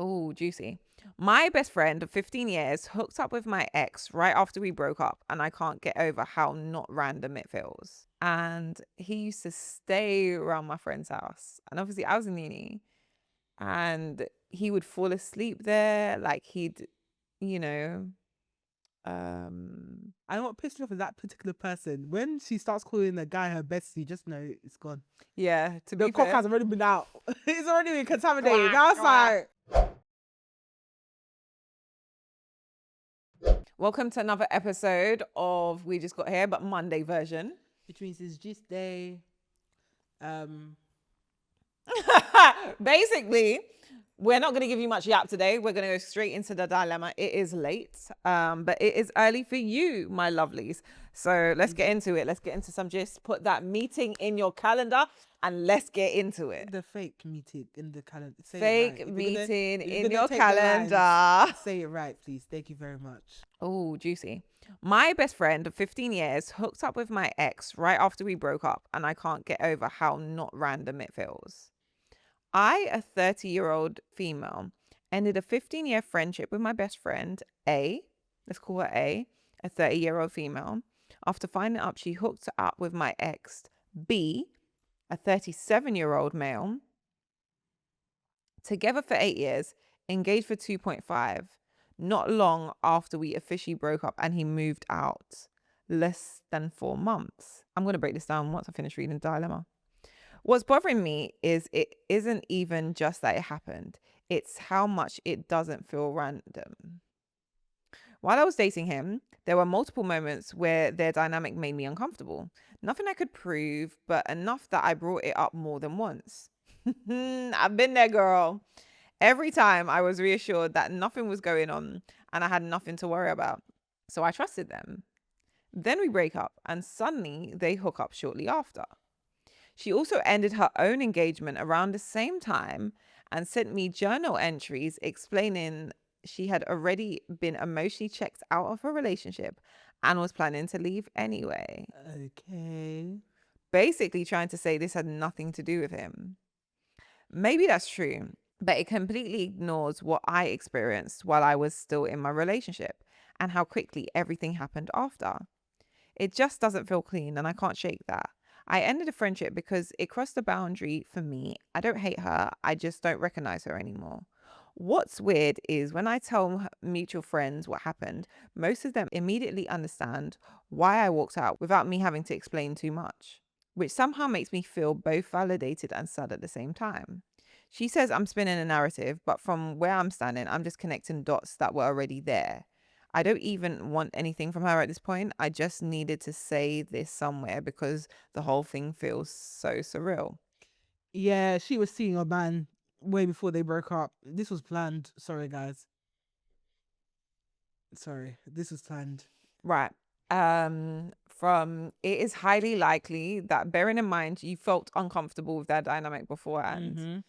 Oh, juicy. My best friend of 15 years hooked up with my ex right after we broke up, and I can't get over how not random it feels. And he used to stay around my friend's house. And obviously, I was in uni, and he would fall asleep there. Like you know, um, And what pissed me off is that particular person. When she starts calling the guy her bestie, just know it's gone. yeah, to The be cock fair. has already been out. It's already been contaminated. Quack, I was quack. like, Welcome to another episode of We Just Got Here, but Monday version. which means it's just day. Basically, we're not going to give you much yap today. We're going to go straight into the dilemma. It is late, but it is early for you, my lovelies. So let's get into it. Let's get into some gist. Put that meeting in your calendar and let's get into it. The fake meeting in the calendar. Say Fake it right. meeting If you're in gonna your take the lines, calendar. say it right, please. Thank you very much. Oh, juicy. My best friend of 15 years hooked up with my ex right after we broke up, and I can't get over how not random it feels. I, a 30-year-old female, ended a 15-year friendship with my best friend, A, let's call her a 30-year-old female, after finding out she hooked up with my ex, B, a 37-year-old male, together for 8 years, engaged for 2.5, not long after we officially broke up and he moved out, less than 4 months. I'm going to break this down once I finish reading the dilemma. What's bothering me is it isn't even just that it happened, it's how much it doesn't feel random. While I was dating him, there were multiple moments where their dynamic made me uncomfortable. Nothing I could prove, but enough that I brought it up more than once. I've been there, girl. Every time I was reassured that nothing was going on and I had nothing to worry about. So I trusted them. Then we break up and suddenly they hook up shortly after. She also ended her own engagement around the same time and sent me journal entries explaining she had already been emotionally checked out of her relationship and was planning to leave anyway. Okay. Basically, trying to say this had nothing to do with him. Maybe that's true, but it completely ignores what I experienced while I was still in my relationship and how quickly everything happened after. It just doesn't feel clean, and I can't shake that. I ended a friendship because it crossed the boundary for me. I don't hate her, I just don't recognize her anymore. What's weird is when I tell mutual friends what happened, most of them immediately understand why I walked out without me having to explain too much, which somehow makes me feel both validated and sad at the same time. She says I'm spinning a narrative, but from where I'm standing, I'm just connecting dots that were already there. I don't even want anything from her at this point. I just needed to say this somewhere because the whole thing feels so surreal. Yeah, she was seeing a man way before they broke up. This was planned. Sorry, guys. Sorry, this was planned. Right. From it is highly likely that, bearing in mind you felt uncomfortable with their dynamic beforehand, Mm-hmm.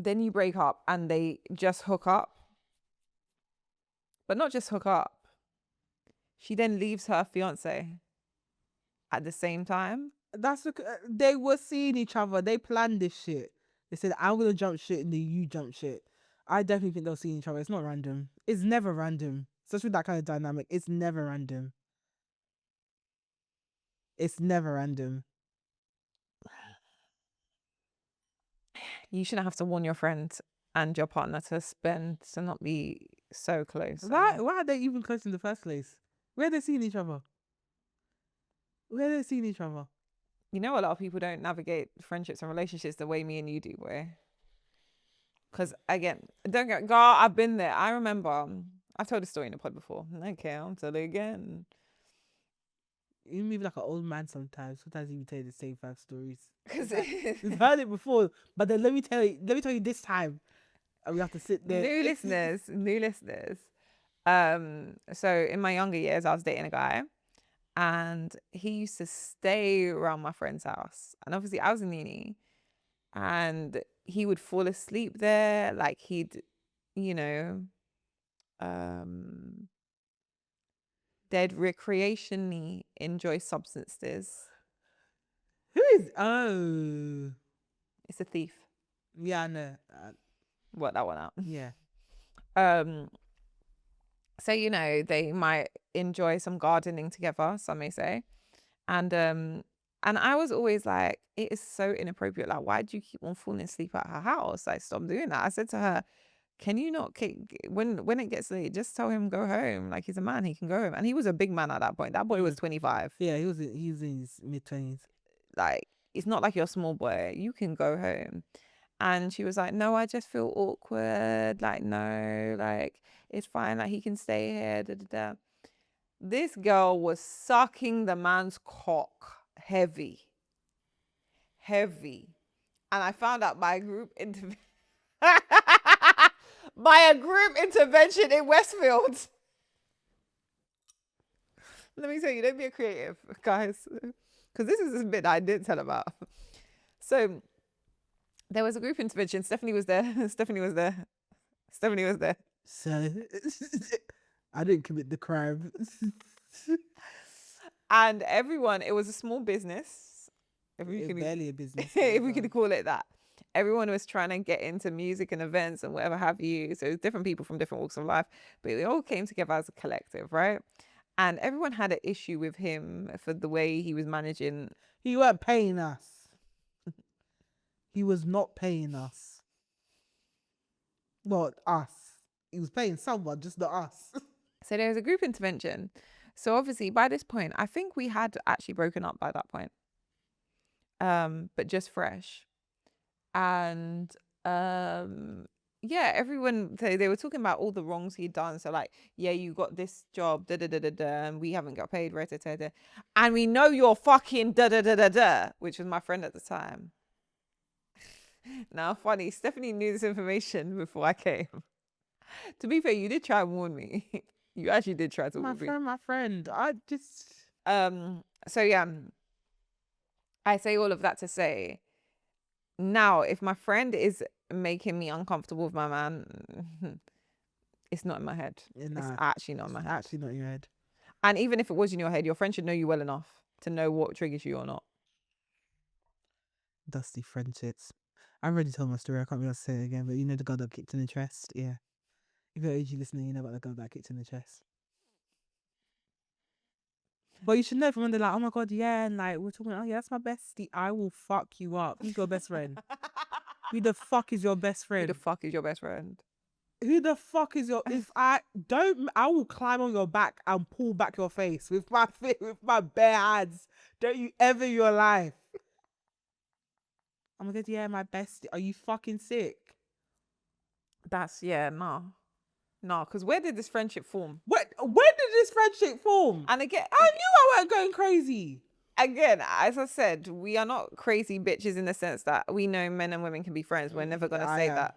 then you break up and they just hook up, but not just hook up. She then leaves her fiance at the same time. They were seeing each other. They planned this shit. They said, "I'm gonna jump shit, and then you jump shit." I definitely think they'll see each other. It's not random. It's never random. Especially with that kind of dynamic. It's never random. It's never random. You shouldn't have to warn your friend and your partner to not be so close. Why are they even close in the first place? Where are they seeing each other? Where are they seeing each other? You know, a lot of people don't navigate friendships and relationships the way me and you do, boy. Because again, don't get, girl, I've been there. I remember, I've told a story in the pod before. Okay, I'll tell it again. You move like an old man sometimes. Sometimes you tell you the same 5 stories. Because We've heard it before, but then let me tell you this time. And we have to sit there. new listeners. So in my younger years, I was dating a guy, and he used to stay around my friend's house. And obviously, I was in uni, and he would fall asleep there. Like you know, um, they'd recreationally enjoy substances. Who is? Oh, It's a thief. yeah, I know. Work that one out. Yeah. So they might enjoy some gardening together, some may say, and I was always like, it is so inappropriate. Like, why do you keep on falling asleep at her house? Like, stop doing that. I said to her, can you not when it gets late, just tell him go home. Like, he's a man, he can go home. And he was a big man at that point. That boy was 25. Yeah, he was in his mid-20s. Like, it's not like you're a small boy. You can go home. And she was like, no, I just feel awkward. Like, no, like, it's fine. Like, he can stay here. Da, da, da. This girl was sucking the man's cock heavy. And I found out by a group intervention in Westfield. Let me tell you, don't be a creative, guys. Because this is a bit that I didn't tell about. So there was a group intervention. Stephanie was there. So I didn't commit the crime. And everyone, it was a small business. Barely a business. If we could call it that. Everyone was trying to get into music and events and whatever have you. So different people from different walks of life, but they all came together as a collective, right? And everyone had an issue with him for the way he was managing. He weren't paying us. He was not paying us. Well, us. He was paying someone, just not us. So there was a group intervention. So obviously by this point, I think we had actually broken up by that point. But just fresh. And yeah, everyone, they were talking about all the wrongs he'd done. So like, yeah, you got this job, da da da da da, and we haven't got paid, right, da, da, da. And we know you're fucking da da da da da, which was my friend at the time. Now, funny, Stephanie knew this information before I came. To be fair, you did try and warn me. You actually did try to warn me. My friend. I just. So yeah, I say all of that to say, now, if my friend is making me uncomfortable with my man, it's not in my head. Nah, it's actually not in my head. Actually not in your head. And even if it was in your head, your friend should know you well enough to know what triggers you or not. Dusty friendships. I already told my story. I can't be able to say it again. But you know the girl that kicked in the chest? Yeah. If you're OG listening, you know about the girl that kicked in the chest. But you should know from when they're like, oh my God, yeah. And like, we're talking, oh yeah, that's my bestie. I will fuck you up. Who's your best friend? Who the fuck is your best friend? Who the fuck is your best friend? Who the fuck is your... If I will climb on your back and pull back your face with my bare hands. Don't you ever in your life. Oh my God, yeah, my bestie. Are you fucking sick? That's, yeah, nah. No, because where did this friendship form? When did this friendship form? And again, I knew I weren't going crazy. Again, as I said, we are not crazy bitches in the sense that we know men and women can be friends. We're never going to say that.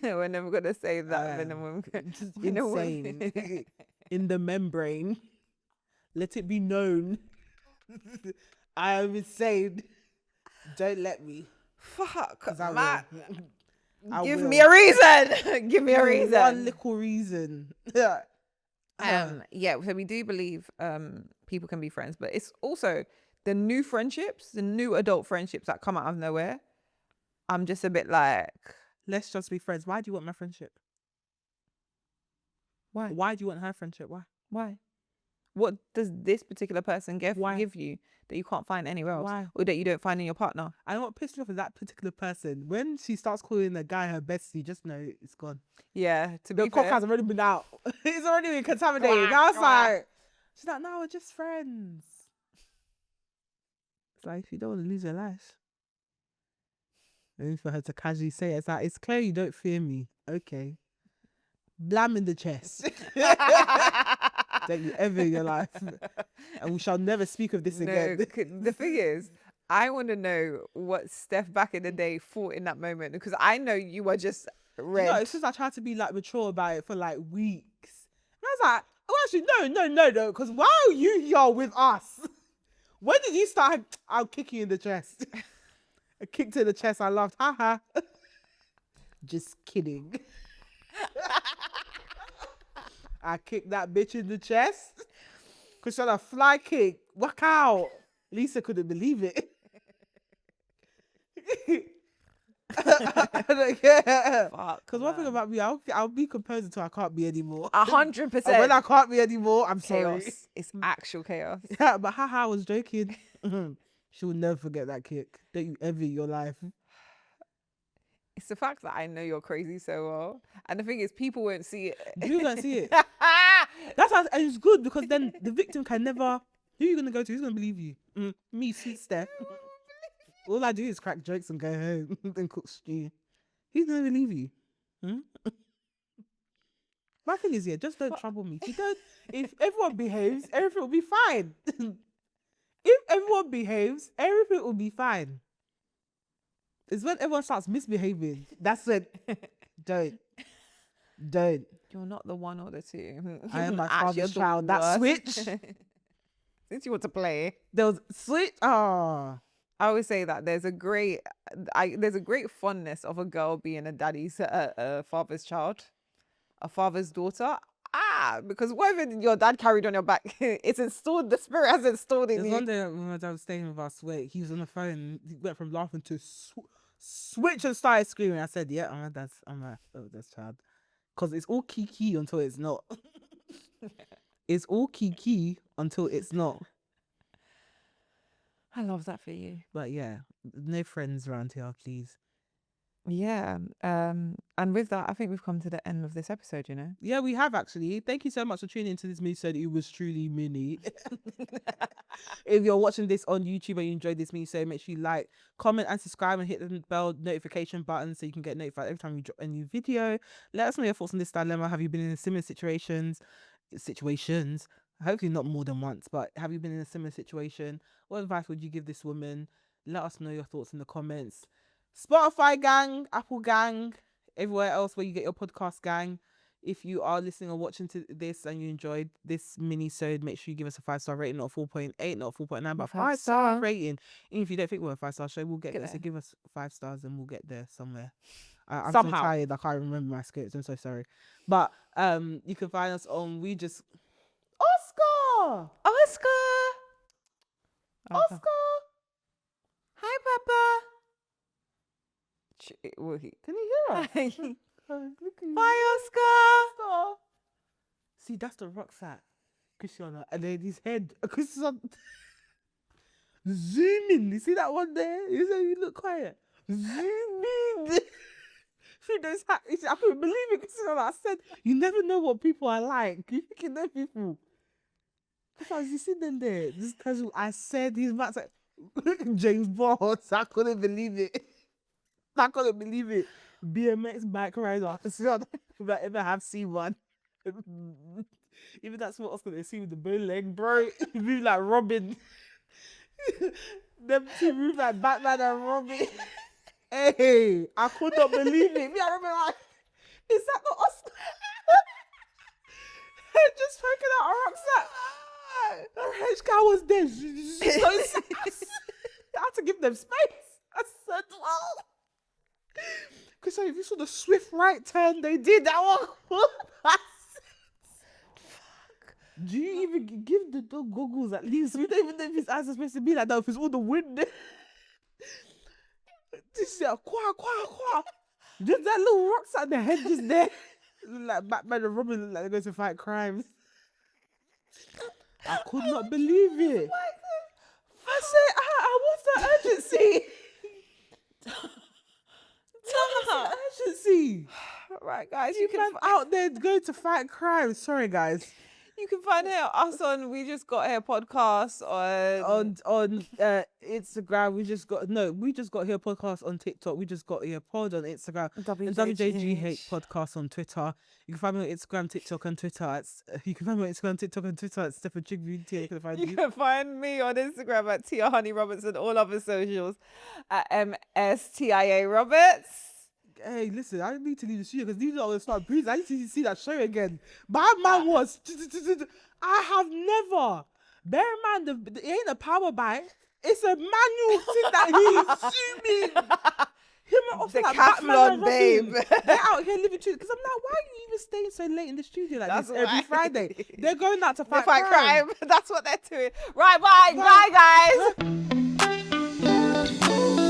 We're never going to say that men and women can. You know what? In the membrane, let it be known. I am insane. Don't let me. Fuck, Matt. Give me a reason. Give me a reason. One little reason. Yeah, so we do believe people can be friends, but it's also the new friendships, the new adult friendships that come out of nowhere. I'm just a bit like, let's just be friends. Why do you want my friendship? Why? Why do you want her friendship? Why? What does this particular person give you that you can't find anywhere else? Why? Or that you don't find in your partner? I know what pissed me off is that particular person. When she starts calling the guy her bestie, just know it's gone. Yeah, to be fair. The cock has already been out. It's already been contaminated. I was like, she's like, no, we're just friends. It's like, if you don't want to lose your life. And for her to casually say it, it's like, it's clear you don't fear me. Okay. Blam in the chest. Don't you ever in your life. And we shall never speak of this again. The thing is, I want to know what Steph back in the day thought in that moment, because I know you were just red. No, it's just I tried to be like mature about it for like weeks. And I was like, oh, actually, no, because why are you here with us? When did you start? I'll kick you in the chest. I kicked her in the chest. I laughed. Haha. Just kidding. I kicked that bitch in the chest. Because she had a fly kick. Walk out. Lisa couldn't believe it. Yeah. Fuck, Because one thing man. about me, I'll be composed until I can't be anymore. 100%. And when I can't be anymore, I'm chaos. sorry. It's actual chaos. Yeah, but haha, I was joking. She will never forget that kick. Don't you ever in your life. It's the fact that I know you're crazy so well. And the thing is, people won't see it. You don't see it. That's how, and it's good because then the victim can never. Who are you gonna go to? Who's gonna believe you? Me, sweet Steph. All I do is crack jokes and go home and cook stew. Who's gonna believe you? My thing is, just don't trouble me. If everyone behaves, everything will be fine. If everyone behaves, everything will be fine. It's when everyone starts misbehaving. That's when don't. You're not the one or the two. I am my Actually, you're father's the child. That worst. switch. Since you want to play, There was switch. I always say that there's a great fondness of a girl being a father's child, a father's daughter. Because whatever your dad carried on your back, it's installed. The spirit has installed in There's you. one day when my dad was staying with us, where he was on the phone. He went from laughing to switch and started screaming. I said, "Yeah, I'm my father's child," because it's all kiki until it's not. It's all kiki until it's not. I love that for you. But yeah, no friends around here, please. Yeah. And with that, I think we've come to the end of this episode, you know? Yeah, we have actually. Thank you so much for tuning into this mini. It was truly mini. If you're watching this on YouTube and you enjoyed this mini, make sure you like, comment, and subscribe, and hit the bell notification button so you can get notified every time we drop a new video. Let us know your thoughts on this dilemma. Have you been in similar situations? Hopefully not more than once, but have you been in a similar situation? What advice would you give this woman? Let us know your thoughts in the comments. Spotify gang, Apple gang, everywhere else where you get your podcast gang. If you are listening or watching to this and you enjoyed this mini-sode, make sure you give us a 5-star rating, not 4.8, not 4.9, but 5-star rating. And if you don't think we're a 5-star show, we'll get there. So give us 5 stars and we'll get there somewhere. I'm somehow so tired, I can't remember my scripts. I'm so sorry. But you can find us on Oscar. Hi, Papa. Can you hear us? Bye, Oscar. See, that's the rucksack, Christiana, and then his head. Christiana, zoom in. You see that one there? You look quiet. Zoom in. See those hats? I couldn't believe it, Christiana. I said, you never know what people are like. You can know people. Because you see them there, this casual. I said he's about to James Bond. I couldn't believe it. BMX bike rider. If I ever have seen one. Even that's what I was gonna see with the bow leg, bro. You move like Robin. Them two move like Batman and Robin. Hey, I could not believe it. Me, I remember like, is that not Oscar? Just poking out a rucksack. The rich guy was there. So I had to give them space. I said, well. Because if you saw the swift right turn they did, that one. Fuck. Do you even give the dog goggles at least? We don't even know if his eyes are supposed to be like that, if it's all the wind. This is qua. Just that little rucksack, the head just there. Like Batman and Robin look like they're going to fight crimes. I could not believe it. I said, what's the urgency? Urgency. Right, guys, You can out there going to fight crime. Sorry, guys. You can find us on We Just Got Here podcast on Instagram. We just got here podcast on TikTok. We just got here pod on Instagram. WJGH podcast on Twitter. You can find me on Instagram, TikTok, and Twitter. You can find me on Instagram, TikTok, and Twitter at Steph Tia. You can find me on Instagram at Tia Honey Robertson. All other socials at MSTIA Roberts. Hey, listen, I need to leave the studio because these are going to start breathing. I need to see that show again. My man was... I have never... Bear in mind, it ain't a power bike. It's a manual thing that he's zooming. Him and also the like Decathlon, babe. They're out here living true. Because I'm like, why are you even staying so late in the studio like this every Friday? They're going out to fight crime. That's what they're doing. Right, bye guys.